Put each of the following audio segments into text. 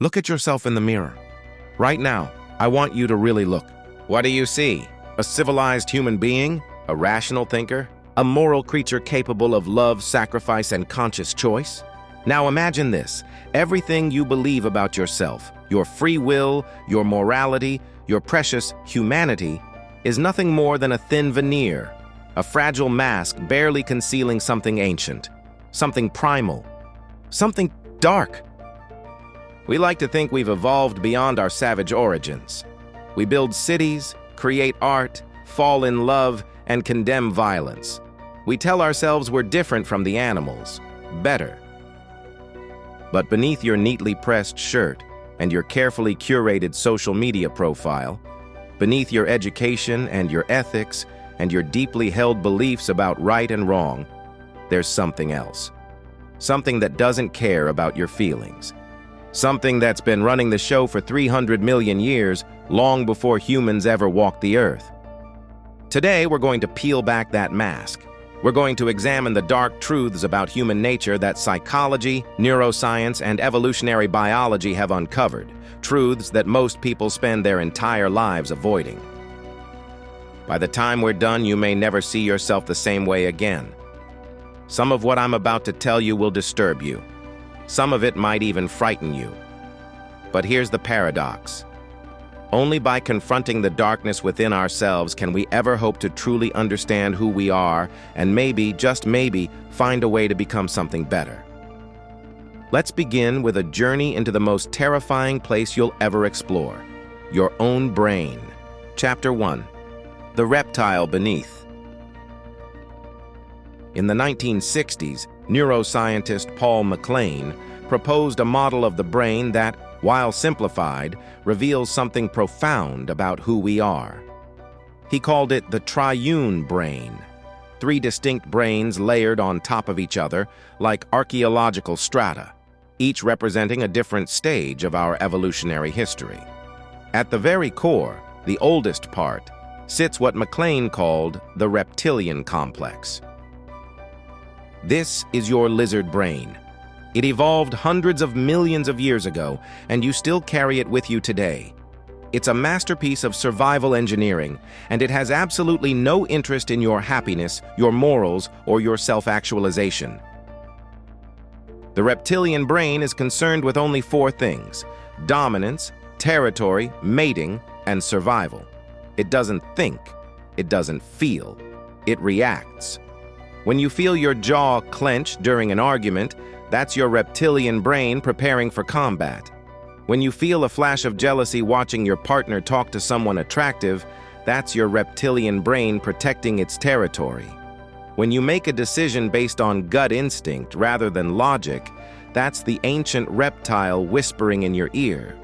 Look at yourself in the mirror. Right now, I want you to really look. What do you see? A civilized human being? A rational thinker? A moral creature capable of love, sacrifice, and conscious choice? Now imagine this. Everything you believe about yourself, your free will, your morality, your precious humanity, is nothing more than a thin veneer, a fragile mask barely concealing something ancient, something primal, something dark. We like to think we've evolved beyond our savage origins. We build cities, create art, fall in love, and condemn violence. We tell ourselves we're different from the animals, better. But beneath your neatly pressed shirt and your carefully curated social media profile, beneath your education and your ethics and your deeply held beliefs about right and wrong, there's something else. Something that doesn't care about your feelings. Something that's been running the show for 300 million years, long before humans ever walked the earth. Today, we're going to peel back that mask. We're going to examine the dark truths about human nature that psychology, neuroscience, and evolutionary biology have uncovered, truths that most people spend their entire lives avoiding. By the time we're done, you may never see yourself the same way again. Some of what I'm about to tell you will disturb you. Some of it might even frighten you. But here's the paradox. Only by confronting the darkness within ourselves can we ever hope to truly understand who we are and maybe, just maybe, find a way to become something better. Let's begin with a journey into the most terrifying place you'll ever explore, your own brain. Chapter 1. The Reptile Beneath. In the 1960s, neuroscientist Paul MacLean proposed a model of the brain that, while simplified, reveals something profound about who we are. He called it the triune brain, 3 distinct brains layered on top of each other like archaeological strata, each representing a different stage of our evolutionary history. At the very core, the oldest part, sits what MacLean called the reptilian complex. This is your lizard brain. It evolved hundreds of millions of years ago, and you still carry it with you today. It's a masterpiece of survival engineering, and it has absolutely no interest in your happiness, your morals, or your self-actualization. The reptilian brain is concerned with only 4 things: dominance, territory, mating, and survival. It doesn't think. It doesn't feel. It reacts. When you feel your jaw clench during an argument, that's your reptilian brain preparing for combat. When you feel a flash of jealousy watching your partner talk to someone attractive, that's your reptilian brain protecting its territory. When you make a decision based on gut instinct rather than logic, that's the ancient reptile whispering in your ear.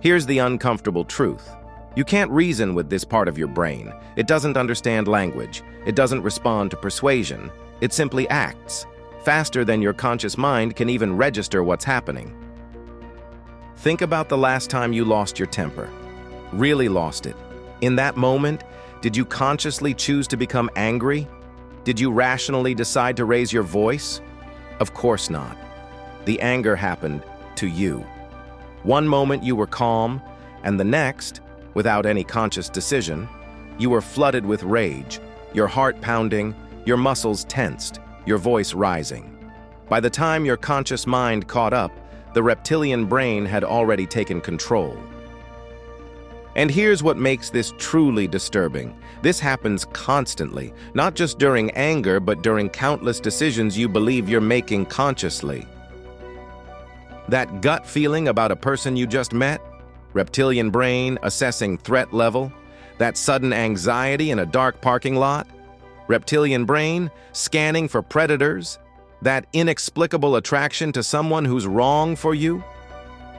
Here's the uncomfortable truth. You can't reason with this part of your brain. It doesn't understand language. It doesn't respond to persuasion. It simply acts, faster than your conscious mind can even register what's happening. Think about the last time you lost your temper. Really lost it. In that moment, did you consciously choose to become angry? Did you rationally decide to raise your voice? Of course not. The anger happened to you. One moment you were calm, and the next, without any conscious decision, you were flooded with rage, your heart pounding, your muscles tensed, your voice rising. By the time your conscious mind caught up, the reptilian brain had already taken control. And here's what makes this truly disturbing. This happens constantly, not just during anger, but during countless decisions you believe you're making consciously. That gut feeling about a person you just met, reptilian brain assessing threat level, that sudden anxiety in a dark parking lot, reptilian brain scanning for predators, that inexplicable attraction to someone who's wrong for you,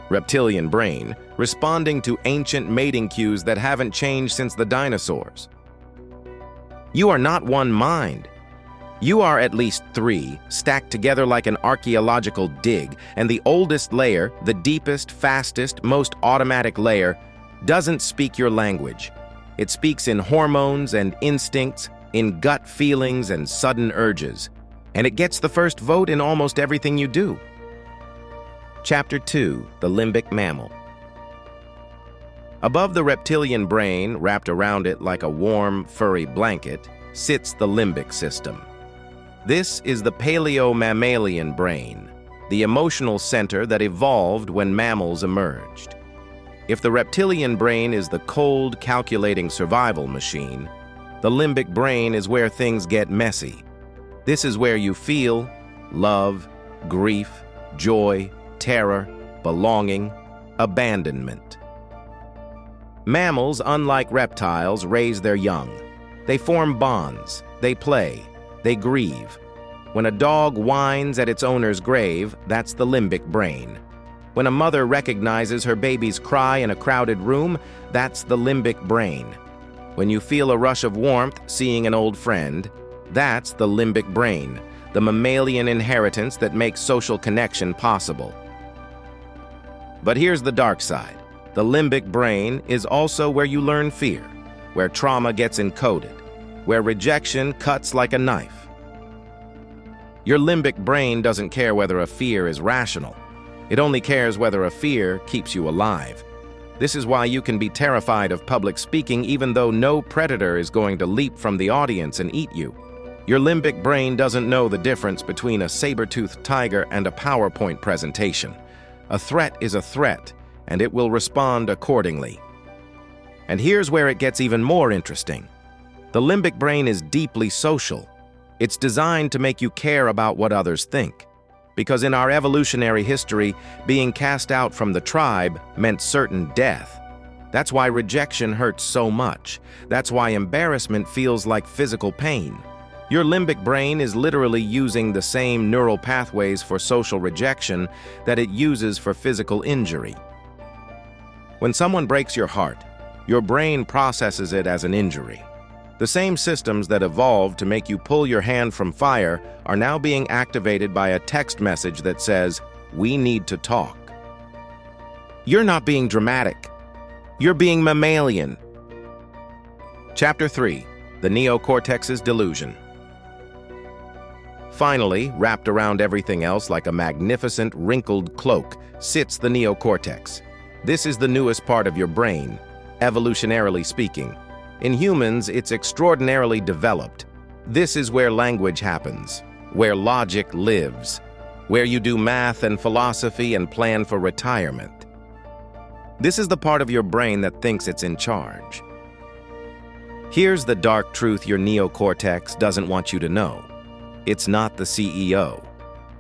reptilian brain responding to ancient mating cues that haven't changed since the dinosaurs. You are not one mind. You are at least 3, stacked together like an archaeological dig, and the oldest layer, the deepest, fastest, most automatic layer, doesn't speak your language. It speaks in hormones and instincts, in gut feelings and sudden urges, and it gets the first vote in almost everything you do. Chapter 2: The Limbic Mammal. Above the reptilian brain, wrapped around it like a warm, furry blanket, sits the limbic system. This is the paleo-mammalian brain, the emotional center that evolved when mammals emerged. If the reptilian brain is the cold, calculating survival machine, the limbic brain is where things get messy. This is where you feel love, grief, joy, terror, belonging, abandonment. Mammals, unlike reptiles, raise their young. They form bonds, they play, they grieve. When a dog whines at its owner's grave, that's the limbic brain. When a mother recognizes her baby's cry in a crowded room, that's the limbic brain. When you feel a rush of warmth seeing an old friend, that's the limbic brain, the mammalian inheritance that makes social connection possible. But here's the dark side. The limbic brain is also where you learn fear, where trauma gets encoded, where rejection cuts like a knife. Your limbic brain doesn't care whether a fear is rational. It only cares whether a fear keeps you alive. This is why you can be terrified of public speaking even though no predator is going to leap from the audience and eat you. Your limbic brain doesn't know the difference between a saber-toothed tiger and a PowerPoint presentation. A threat is a threat, and it will respond accordingly. And here's where it gets even more interesting. The limbic brain is deeply social. It's designed to make you care about what others think. Because in our evolutionary history, being cast out from the tribe meant certain death. That's why rejection hurts so much. That's why embarrassment feels like physical pain. Your limbic brain is literally using the same neural pathways for social rejection that it uses for physical injury. When someone breaks your heart, your brain processes it as an injury. The same systems that evolved to make you pull your hand from fire are now being activated by a text message that says, "We need to talk." You're not being dramatic. You're being mammalian. Chapter 3: The Neocortex's Delusion. Finally, wrapped around everything else like a magnificent, wrinkled cloak, sits the neocortex. This is the newest part of your brain, evolutionarily speaking. In humans, it's extraordinarily developed. This is where language happens, where logic lives, where you do math and philosophy and plan for retirement. This is the part of your brain that thinks it's in charge. Here's the dark truth your neocortex doesn't want you to know. It's not the CEO.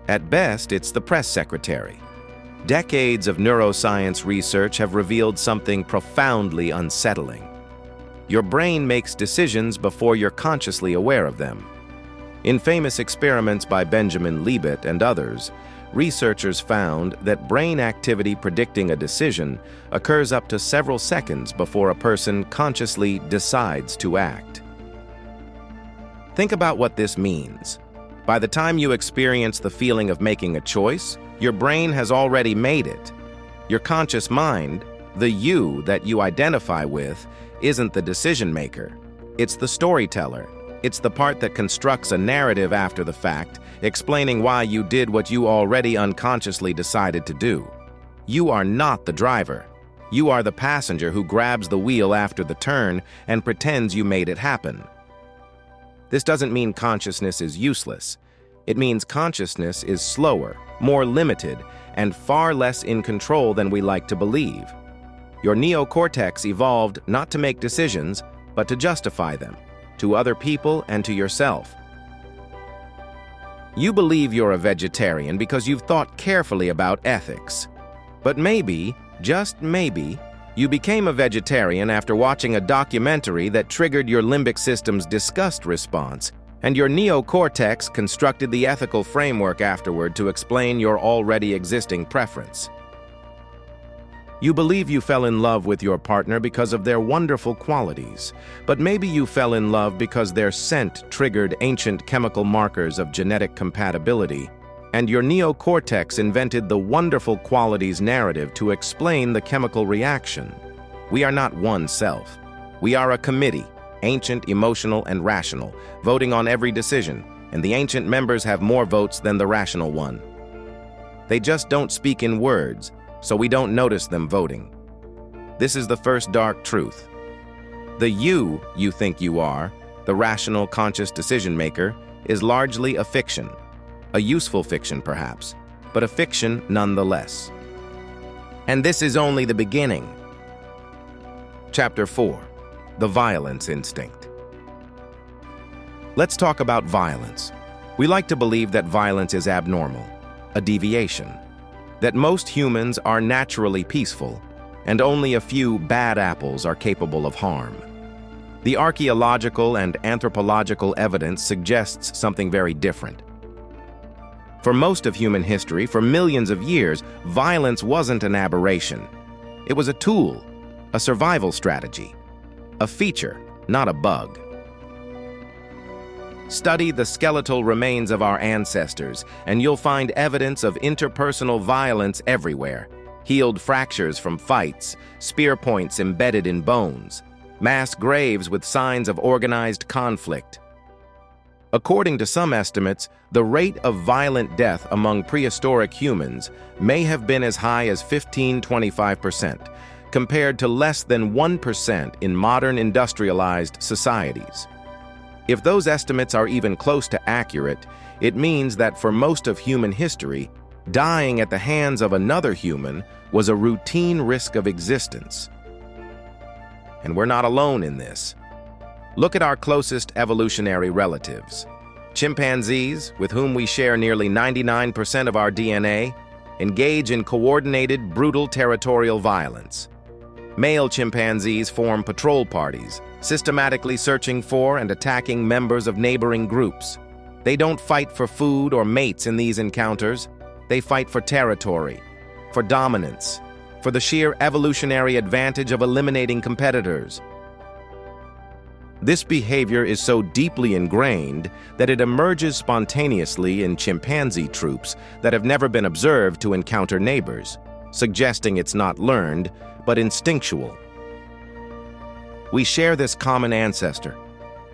At best, it's the press secretary. Decades of neuroscience research have revealed something profoundly unsettling. Your brain makes decisions before you're consciously aware of them. In famous experiments by Benjamin Libet and others, researchers found that brain activity predicting a decision occurs up to several seconds before a person consciously decides to act. Think about what this means. By the time you experience the feeling of making a choice, your brain has already made it. Your conscious mind, the you that you identify with, isn't the decision maker. It's the storyteller. It's the part that constructs a narrative after the fact, explaining why you did what you already unconsciously decided to do. You are not the driver. You are the passenger who grabs the wheel after the turn and pretends you made it happen. This doesn't mean consciousness is useless. It means consciousness is slower, more limited, and far less in control than we like to believe. Your neocortex evolved not to make decisions, but to justify them, to other people and to yourself. You believe you're a vegetarian because you've thought carefully about ethics. But maybe, just maybe, you became a vegetarian after watching a documentary that triggered your limbic system's disgust response, and your neocortex constructed the ethical framework afterward to explain your already existing preference. You believe you fell in love with your partner because of their wonderful qualities, but maybe you fell in love because their scent triggered ancient chemical markers of genetic compatibility, and your neocortex invented the wonderful qualities narrative to explain the chemical reaction. We are not one self. We are a committee, ancient, emotional, and rational, voting on every decision, and the ancient members have more votes than the rational one. They just don't speak in words, so we don't notice them voting. This is the first dark truth. The you think you are, the rational, conscious decision maker, is largely a fiction. A useful fiction, perhaps, but a fiction nonetheless. And this is only the beginning. Chapter 4. The Violence Instinct. Let's talk about violence. We like to believe that violence is abnormal, a deviation, that most humans are naturally peaceful, and only a few bad apples are capable of harm. The archaeological and anthropological evidence suggests something very different. For most of human history, for millions of years, violence wasn't an aberration. It was a tool, a survival strategy, a feature, not a bug. Study the skeletal remains of our ancestors, and you'll find evidence of interpersonal violence everywhere. Healed fractures from fights, spear points embedded in bones, mass graves with signs of organized conflict. According to some estimates, the rate of violent death among prehistoric humans may have been as high as 15–25%, compared to less than 1% in modern industrialized societies. If those estimates are even close to accurate, it means that for most of human history, dying at the hands of another human was a routine risk of existence. And we're not alone in this. Look at our closest evolutionary relatives. Chimpanzees, with whom we share nearly 99% of our DNA, engage in coordinated, brutal territorial violence. Male chimpanzees form patrol parties, systematically searching for and attacking members of neighboring groups. They don't fight for food or mates in these encounters. They fight for territory, for dominance, for the sheer evolutionary advantage of eliminating competitors. This behavior is so deeply ingrained that it emerges spontaneously in chimpanzee troops that have never been observed to encounter neighbors, suggesting it's not learned, but instinctual. We share this common ancestor.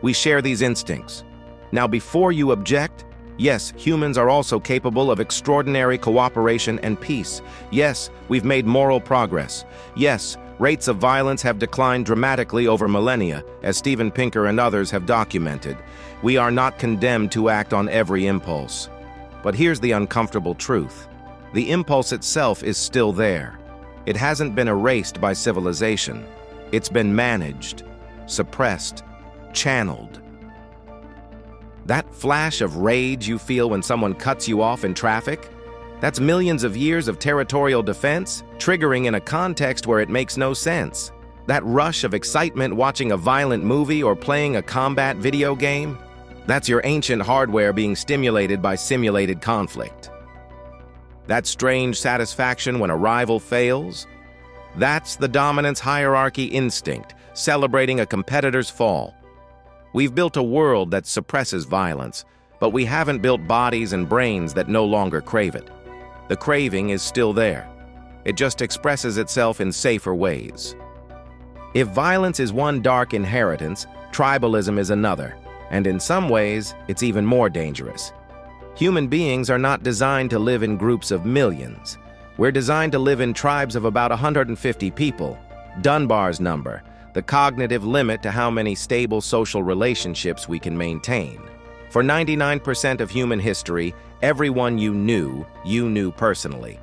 We share these instincts. Now, before you object, yes, humans are also capable of extraordinary cooperation and peace. Yes, we've made moral progress. Yes, rates of violence have declined dramatically over millennia, as Steven Pinker and others have documented. We are not condemned to act on every impulse. But here's the uncomfortable truth. The impulse itself is still there. It hasn't been erased by civilization. It's been managed, suppressed, channeled. That flash of rage you feel when someone cuts you off in traffic, that's millions of years of territorial defense, triggering in a context where it makes no sense. That rush of excitement watching a violent movie or playing a combat video game, that's your ancient hardware being stimulated by simulated conflict. That strange satisfaction when a rival fails, that's the dominance hierarchy instinct, celebrating a competitor's fall. We've built a world that suppresses violence, but we haven't built bodies and brains that no longer crave it. The craving is still there. It just expresses itself in safer ways. If violence is one dark inheritance, tribalism is another, and in some ways, it's even more dangerous. Human beings are not designed to live in groups of millions. We're designed to live in tribes of about 150 people, Dunbar's number, the cognitive limit to how many stable social relationships we can maintain. For 99% of human history, everyone you knew personally.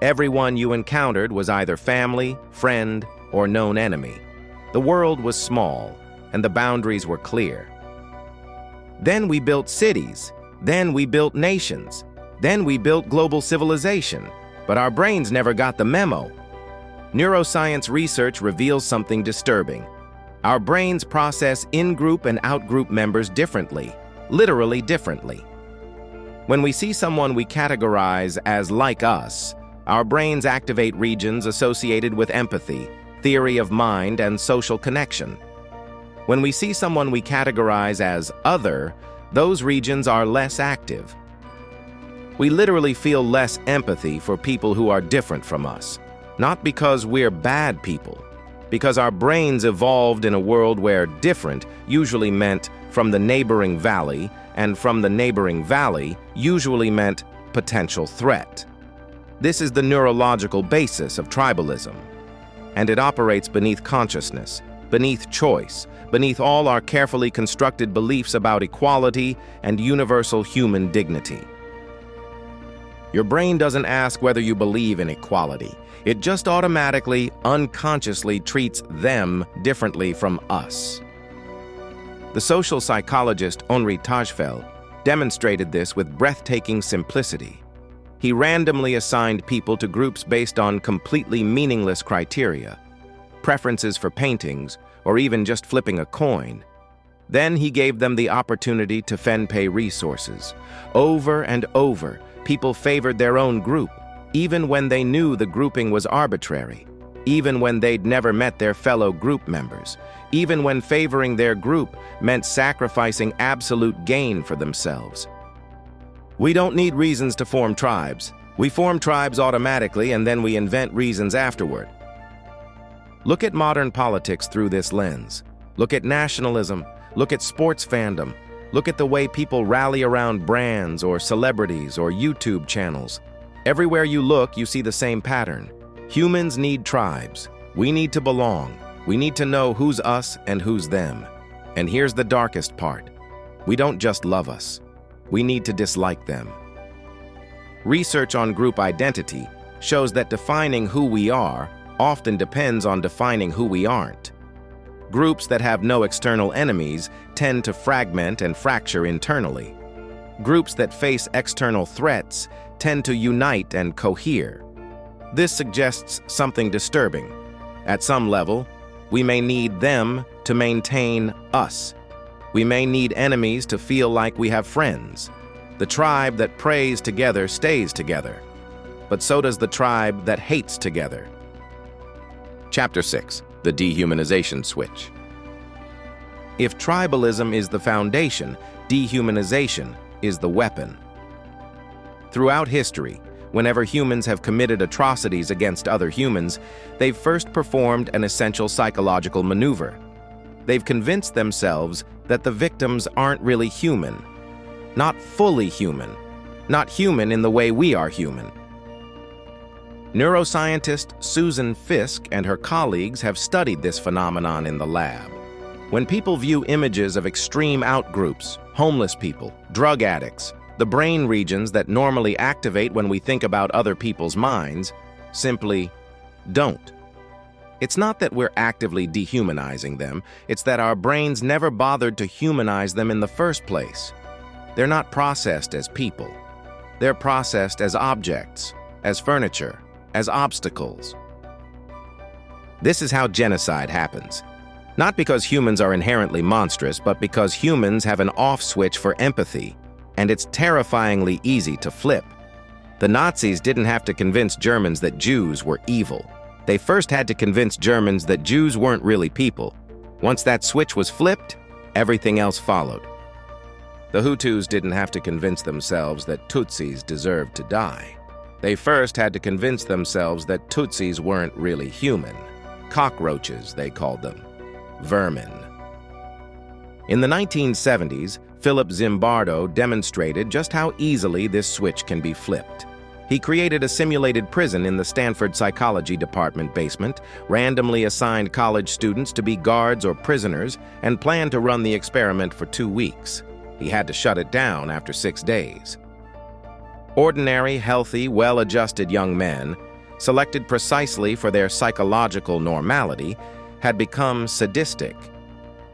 Everyone you encountered was either family, friend, or known enemy. The world was small, and the boundaries were clear. Then we built cities. Then we built nations. Then we built global civilization. But our brains never got the memo. Neuroscience research reveals something disturbing. Our brains process in-group and out-group members differently, literally differently. When we see someone we categorize as like us, our brains activate regions associated with empathy, theory of mind, and social connection. When we see someone we categorize as other, those regions are less active. We literally feel less empathy for people who are different from us, not because we're bad people, because our brains evolved in a world where different usually meant from the neighboring valley, and from the neighboring valley usually meant potential threat. This is the neurological basis of tribalism, and it operates beneath consciousness, beneath choice, beneath all our carefully constructed beliefs about equality and universal human dignity. Your brain doesn't ask whether you believe in equality. It just automatically, unconsciously treats them differently from us. The social psychologist Henri Tajfel demonstrated this with breathtaking simplicity. He randomly assigned people to groups based on completely meaningless criteria, preferences for paintings, or even just flipping a coin. Then he gave them the opportunity to pay resources. Over and over, people favored their own group, even when they knew the grouping was arbitrary, even when they'd never met their fellow group members, even when favoring their group meant sacrificing absolute gain for themselves. We don't need reasons to form tribes. We form tribes automatically, and then we invent reasons afterward. Look at modern politics through this lens. Look at nationalism. Look at sports fandom. Look at the way people rally around brands or celebrities or YouTube channels. Everywhere you look, you see the same pattern. Humans need tribes. We need to belong. We need to know who's us and who's them. And here's the darkest part. We don't just love us. We need to dislike them. Research on group identity shows that defining who we are often depends on defining who we aren't. Groups that have no external enemies tend to fragment and fracture internally. Groups that face external threats tend to unite and cohere. This suggests something disturbing. At some level, we may need them to maintain us. We may need enemies to feel like we have friends. The tribe that prays together stays together, but so does the tribe that hates together. Chapter 6. The Dehumanization Switch. If tribalism is the foundation, dehumanization is the weapon. Throughout history, whenever humans have committed atrocities against other humans, they've first performed an essential psychological maneuver. They've convinced themselves that the victims aren't really human, not fully human, not human in the way we are human. Neuroscientist Susan Fiske and her colleagues have studied this phenomenon in the lab. When people view images of extreme outgroups, homeless people, drug addicts, the brain regions that normally activate when we think about other people's minds simply don't. It's not that we're actively dehumanizing them, it's that our brains never bothered to humanize them in the first place. They're not processed as people. They're processed as objects, as furniture, as obstacles. This is how genocide happens. Not because humans are inherently monstrous, but because humans have an off switch for empathy, and it's terrifyingly easy to flip. The Nazis didn't have to convince Germans that Jews were evil. They first had to convince Germans that Jews weren't really people. Once that switch was flipped, everything else followed. The Hutus didn't have to convince themselves that Tutsis deserved to die. They first had to convince themselves that Tutsis weren't really human. Cockroaches, they called them. Vermin. In the 1970s, Philip Zimbardo demonstrated just how easily this switch can be flipped. He created a simulated prison in the Stanford Psychology Department basement, randomly assigned college students to be guards or prisoners, and planned to run the experiment for 2 weeks. He had to shut it down after 6 days. Ordinary, healthy, well-adjusted young men, selected precisely for their psychological normality, had become sadistic.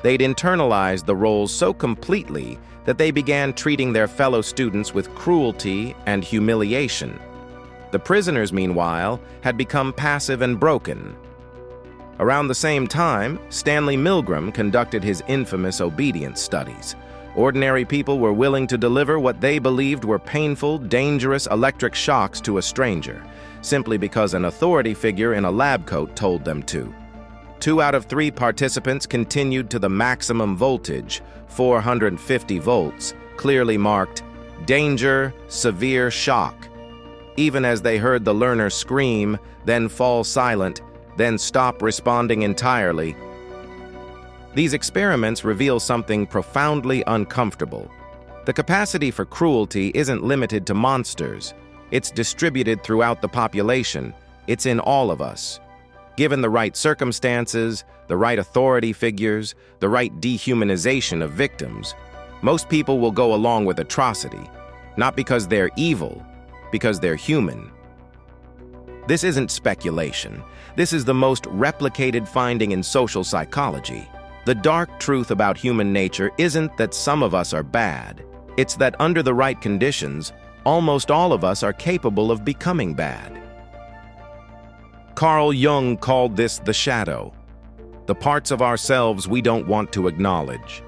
They'd internalized the roles so completely that they began treating their fellow students with cruelty and humiliation. The prisoners, meanwhile, had become passive and broken. Around the same time, Stanley Milgram conducted his infamous obedience studies. Ordinary people were willing to deliver what they believed were painful, dangerous electric shocks to a stranger, simply because an authority figure in a lab coat told them to. 2 out of 3 participants continued to the maximum voltage, 450 volts, clearly marked, danger, severe shock. Even as they heard the learner scream, then fall silent, then stop responding entirely. These experiments reveal something profoundly uncomfortable. The capacity for cruelty isn't limited to monsters. It's distributed throughout the population. It's in all of us. Given the right circumstances, the right authority figures, the right dehumanization of victims, most people will go along with atrocity, not because they're evil, because they're human. This isn't speculation. This is the most replicated finding in social psychology. The dark truth about human nature isn't that some of us are bad. It's that under the right conditions, almost all of us are capable of becoming bad. Carl Jung called this the shadow, the parts of ourselves we don't want to acknowledge.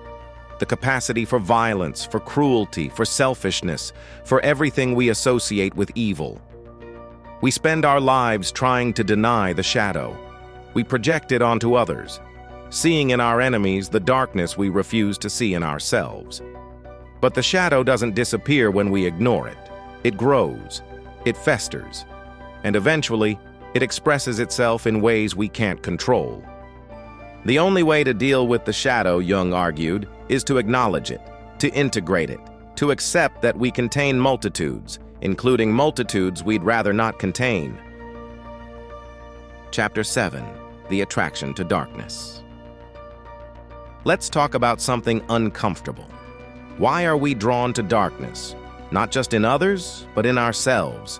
The capacity for violence, for cruelty, for selfishness, for everything we associate with evil. We spend our lives trying to deny the shadow. We project it onto others, seeing in our enemies the darkness we refuse to see in ourselves. But the shadow doesn't disappear when we ignore it. It grows, it festers, and eventually it expresses itself in ways we can't control. The only way to deal with the shadow, Jung argued, is to acknowledge it, to integrate it, to accept that we contain multitudes, including multitudes we'd rather not contain. Chapter 7. The Attraction to Darkness. Let's talk about something uncomfortable. Why are we drawn to darkness? Not just in others, but in ourselves.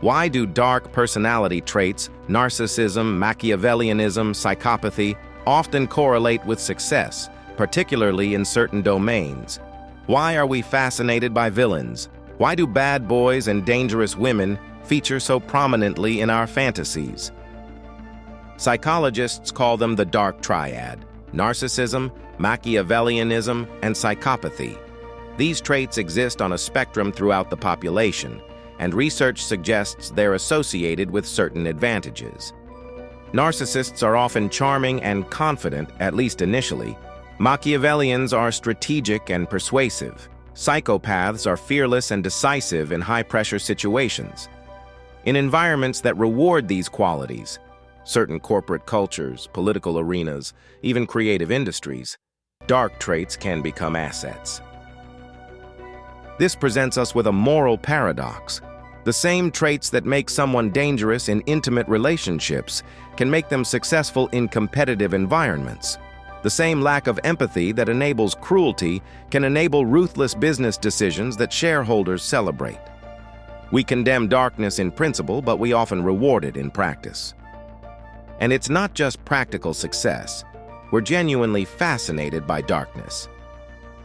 Why do dark personality traits, narcissism, Machiavellianism, psychopathy, often correlate with success, particularly in certain domains? Why are we fascinated by villains? Why do bad boys and dangerous women feature so prominently in our fantasies? Psychologists call them the dark triad: narcissism, Machiavellianism, and psychopathy. These traits exist on a spectrum throughout the population, and research suggests they're associated with certain advantages. Narcissists are often charming and confident, at least initially. Machiavellians are strategic and persuasive. Psychopaths are fearless and decisive in high-pressure situations. In environments that reward these qualities, certain corporate cultures, political arenas, even creative industries, dark traits can become assets. This presents us with a moral paradox. The same traits that make someone dangerous in intimate relationships can make them successful in competitive environments. The same lack of empathy that enables cruelty can enable ruthless business decisions that shareholders celebrate. We condemn darkness in principle, but we often reward it in practice. And it's not just practical success. We're genuinely fascinated by darkness.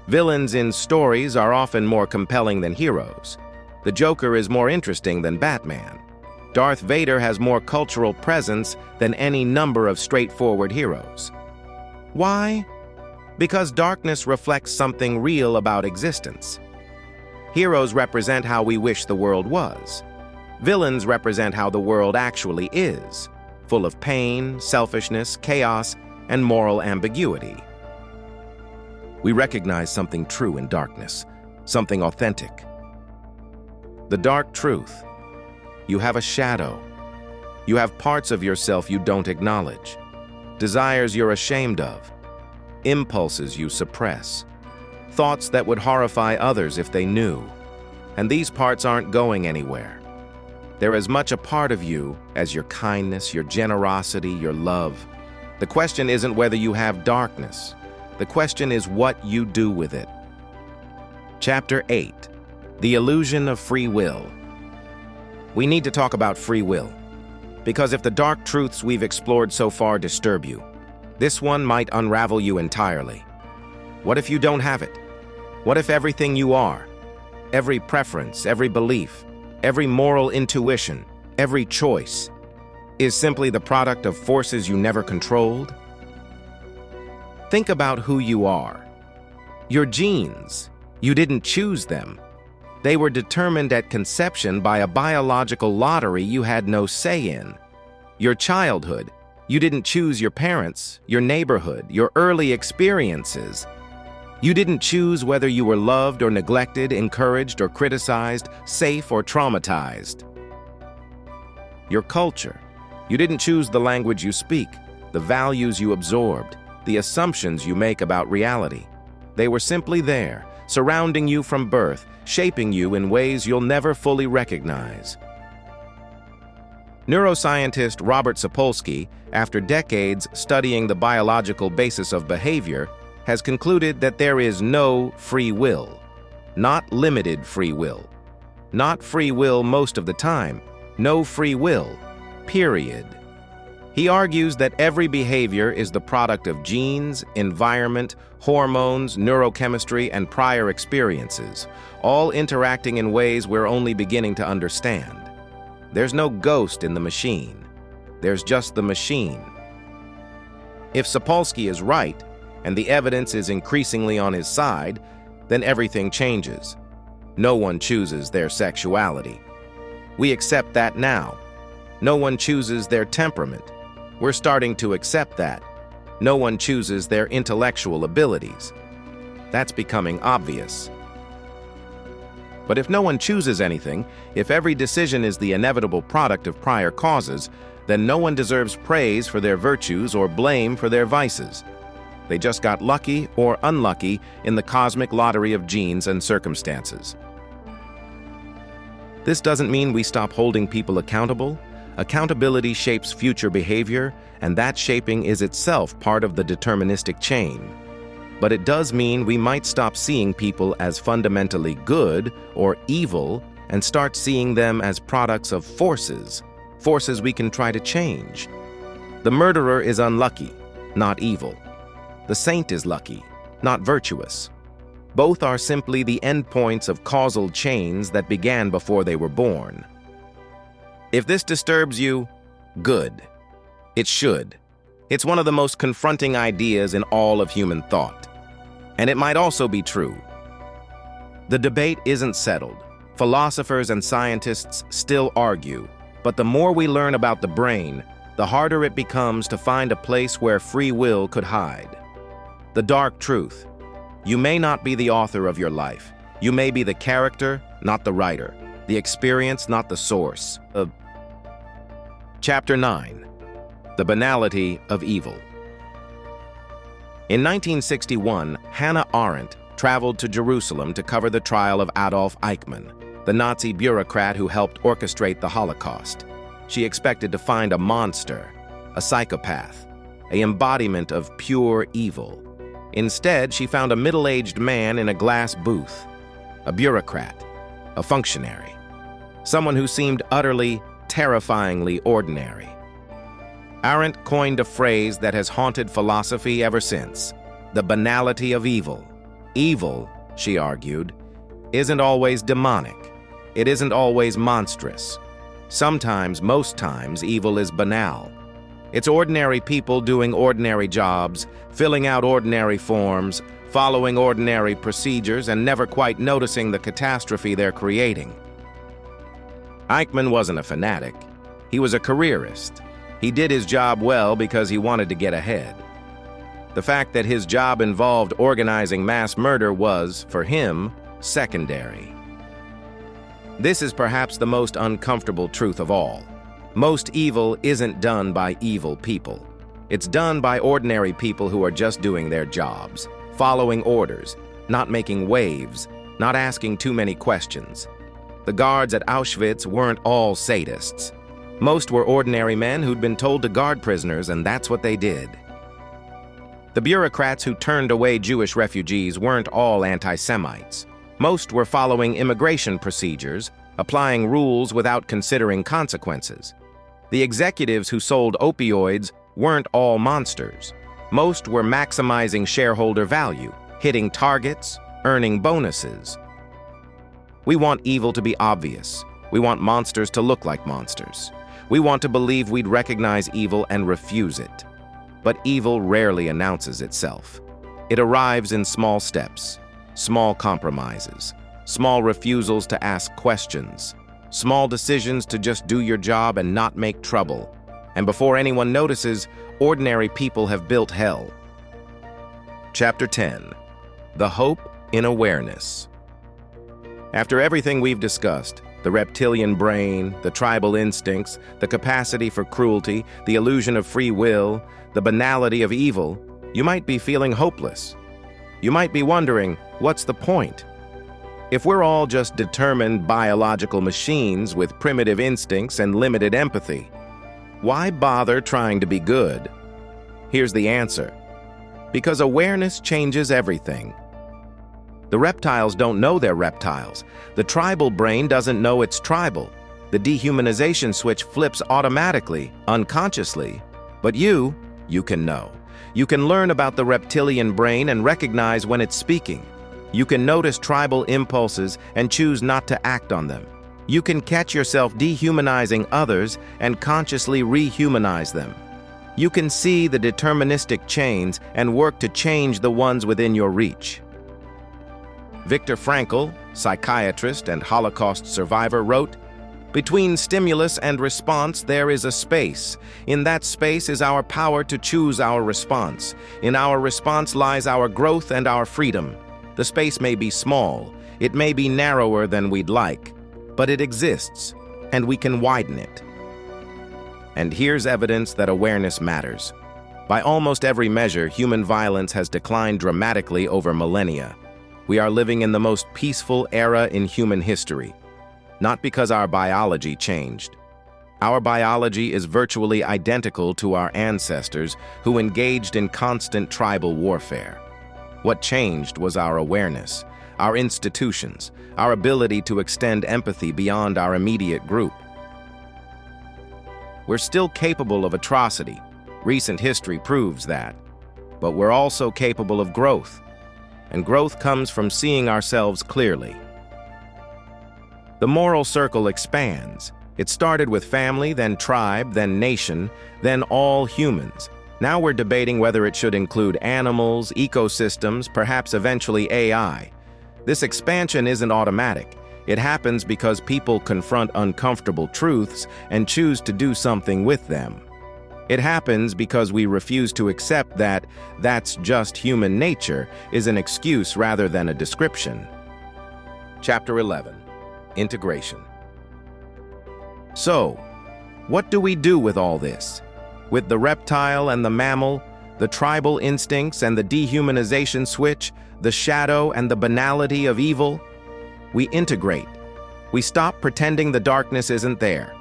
Villains in stories are often more compelling than heroes. The Joker is more interesting than Batman. Darth Vader has more cultural presence than any number of straightforward heroes. Why? Because darkness reflects something real about existence. Heroes represent how we wish the world was. Villains represent how the world actually is, full of pain, selfishness, chaos, and moral ambiguity. We recognize something true in darkness, something authentic. The dark truth. You have a shadow. You have parts of yourself you don't acknowledge, desires you're ashamed of, impulses you suppress, thoughts that would horrify others if they knew. And these parts aren't going anywhere. They're as much a part of you as your kindness, your generosity, your love. The question isn't whether you have darkness. The question is what you do with it. Chapter 8. The Illusion of Free Will. We need to talk about free will, because if the dark truths we've explored so far disturb you, this one might unravel you entirely. What if you don't have it? What if everything you are, every preference, every belief, every moral intuition, every choice, is simply the product of forces you never controlled? Think about who you are. Your genes. You didn't choose them. They were determined at conception by a biological lottery you had no say in. Your childhood. You didn't choose your parents, your neighborhood, your early experiences. You didn't choose whether you were loved or neglected, encouraged or criticized, safe or traumatized. Your culture. You didn't choose the language you speak, the values you absorbed, the assumptions you make about reality. They were simply there, surrounding you from birth, shaping you in ways you'll never fully recognize. Neuroscientist Robert Sapolsky, after decades studying the biological basis of behavior, has concluded that there is no free will, not limited free will, not free will most of the time, no free will, period. He argues that every behavior is the product of genes, environment, hormones, neurochemistry, and prior experiences, all interacting in ways we're only beginning to understand. There's no ghost in the machine. There's just the machine. If Sapolsky is right, and the evidence is increasingly on his side, then everything changes. No one chooses their sexuality. We accept that now. No one chooses their temperament. We're starting to accept that. No one chooses their intellectual abilities. That's becoming obvious. But if no one chooses anything, if every decision is the inevitable product of prior causes, then no one deserves praise for their virtues or blame for their vices. They just got lucky or unlucky in the cosmic lottery of genes and circumstances. This doesn't mean we stop holding people accountable. Accountability shapes future behavior, and that shaping is itself part of the deterministic chain. But it does mean we might stop seeing people as fundamentally good or evil and start seeing them as products of forces we can try to change. The murderer is unlucky, not evil. The saint is lucky, not virtuous. Both are simply the endpoints of causal chains that began before they were born. If this disturbs you, good. It should. It's one of the most confronting ideas in all of human thought. And it might also be true. The debate isn't settled. Philosophers and scientists still argue, but the more we learn about the brain, the harder it becomes to find a place where free will could hide. The dark truth. You may not be the author of your life. You may be the character, not the writer. The experience, not the source. Chapter 9. The Banality of Evil. In 1961, Hannah Arendt traveled to Jerusalem to cover the trial of Adolf Eichmann, the Nazi bureaucrat who helped orchestrate the Holocaust. She expected to find a monster, a psychopath, an embodiment of pure evil. Instead, she found a middle-aged man in a glass booth, a bureaucrat, a functionary, someone who seemed utterly, terrifyingly ordinary. Arendt coined a phrase that has haunted philosophy ever since: the banality of evil. Evil, she argued, isn't always demonic. It isn't always monstrous. Sometimes, most times, evil is banal. It's ordinary people doing ordinary jobs, filling out ordinary forms, following ordinary procedures, and never quite noticing the catastrophe they're creating. Eichmann wasn't a fanatic. He was a careerist. He did his job well because he wanted to get ahead. The fact that his job involved organizing mass murder was, for him, secondary. This is perhaps the most uncomfortable truth of all. Most evil isn't done by evil people. It's done by ordinary people who are just doing their jobs, following orders, not making waves, not asking too many questions. The guards at Auschwitz weren't all sadists. Most were ordinary men who'd been told to guard prisoners, and that's what they did. The bureaucrats who turned away Jewish refugees weren't all anti-Semites. Most were following immigration procedures, applying rules without considering consequences. The executives who sold opioids weren't all monsters. Most were maximizing shareholder value, hitting targets, earning bonuses. We want evil to be obvious. We want monsters to look like monsters. We want to believe we'd recognize evil and refuse it. But evil rarely announces itself. It arrives in small steps, small compromises, small refusals to ask questions, small decisions to just do your job and not make trouble. And before anyone notices, ordinary people have built hell. Chapter 10. The Hope in Awareness. After everything we've discussed, the reptilian brain, the tribal instincts, the capacity for cruelty, the illusion of free will, the banality of evil, you might be feeling hopeless. You might be wondering, what's the point? If we're all just determined biological machines with primitive instincts and limited empathy, why bother trying to be good? Here's the answer. Because awareness changes everything. The reptiles don't know they're reptiles. The tribal brain doesn't know it's tribal. The dehumanization switch flips automatically, unconsciously. But you can know. You can learn about the reptilian brain and recognize when it's speaking. You can notice tribal impulses and choose not to act on them. You can catch yourself dehumanizing others and consciously rehumanize them. You can see the deterministic chains and work to change the ones within your reach. Viktor Frankl, psychiatrist and Holocaust survivor, wrote, "Between stimulus and response there is a space. In that space is our power to choose our response. In our response lies our growth and our freedom. The space may be small, it may be narrower than we'd like, but it exists, and we can widen it." And here's evidence that awareness matters. By almost every measure, human violence has declined dramatically over millennia. We are living in the most peaceful era in human history. Not because our biology changed. Our biology is virtually identical to our ancestors who engaged in constant tribal warfare. What changed was our awareness, our institutions, our ability to extend empathy beyond our immediate group. We're still capable of atrocity. Recent history proves that. But we're also capable of growth. And growth comes from seeing ourselves clearly. The moral circle expands. It started with family, then tribe, then nation, then all humans. Now we're debating whether it should include animals, ecosystems, perhaps eventually AI. This expansion isn't automatic. It happens because people confront uncomfortable truths and choose to do something with them. It happens because we refuse to accept that "that's just human nature" is an excuse rather than a description. Chapter 11. Integration. So, what do we do with all this? With the reptile and the mammal, the tribal instincts and the dehumanization switch, the shadow and the banality of evil? We integrate. We stop pretending the darkness isn't there.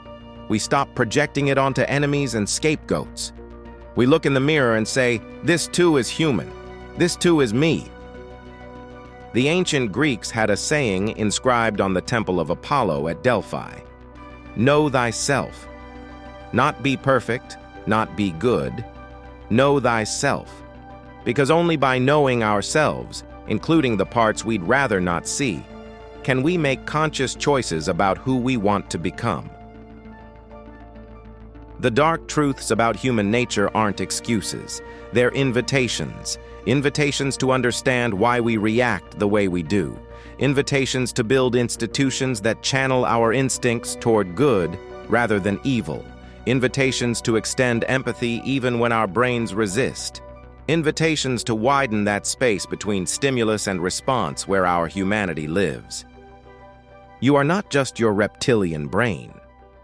We stop projecting it onto enemies and scapegoats. We look in the mirror and say, "This too is human. This too is me." The ancient Greeks had a saying inscribed on the temple of Apollo at Delphi. Know thyself. Not be perfect, not be good. Know thyself. Because only by knowing ourselves, including the parts we'd rather not see, can we make conscious choices about who we want to become. The dark truths about human nature aren't excuses. They're invitations. Invitations to understand why we react the way we do. Invitations to build institutions that channel our instincts toward good rather than evil. Invitations to extend empathy even when our brains resist. Invitations to widen that space between stimulus and response where our humanity lives. You are not just your reptilian brain.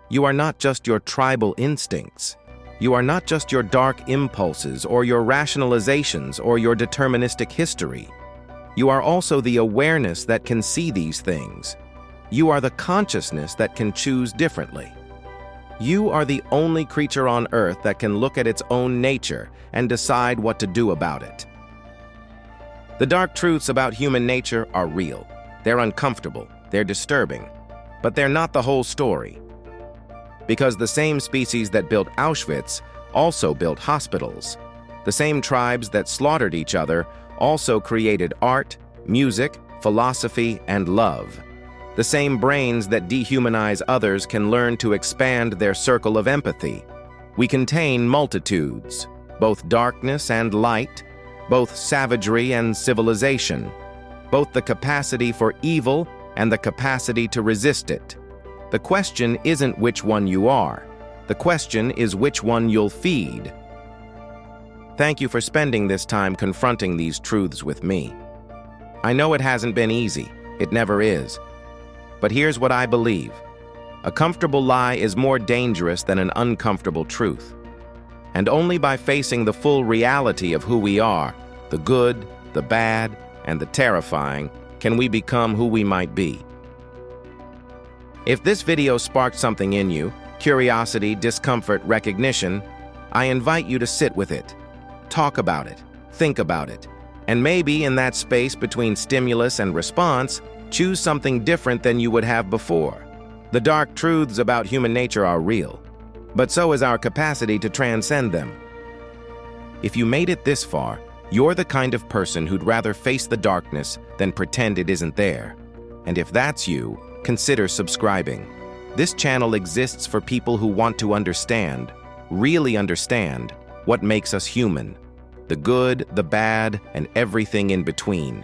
You are not just your tribal instincts. You are not just your dark impulses or your rationalizations or your deterministic history. You are also the awareness that can see these things. You are the consciousness that can choose differently. You are the only creature on Earth that can look at its own nature and decide what to do about it. The dark truths about human nature are real. They're uncomfortable, they're disturbing, but they're not the whole story. Because the same species that built Auschwitz also built hospitals. The same tribes that slaughtered each other also created art, music, philosophy, and love. The same brains that dehumanize others can learn to expand their circle of empathy. We contain multitudes, both darkness and light, both savagery and civilization, both the capacity for evil and the capacity to resist it. The question isn't which one you are. The question is which one you'll feed. Thank you for spending this time confronting these truths with me. I know it hasn't been easy. It never is. But here's what I believe. A comfortable lie is more dangerous than an uncomfortable truth. And only by facing the full reality of who we are, the good, the bad, and the terrifying, can we become who we might be? If this video sparked something in you, curiosity, discomfort, recognition, I invite you to sit with it. Talk about it. Think about it. And maybe in that space between stimulus and response, choose something different than you would have before. The dark truths about human nature are real, but so is our capacity to transcend them. If you made it this far, you're the kind of person who'd rather face the darkness than pretend it isn't there. And if that's you, consider subscribing. This channel exists for people who want to understand, really understand, what makes us human. The good, the bad, and everything in between.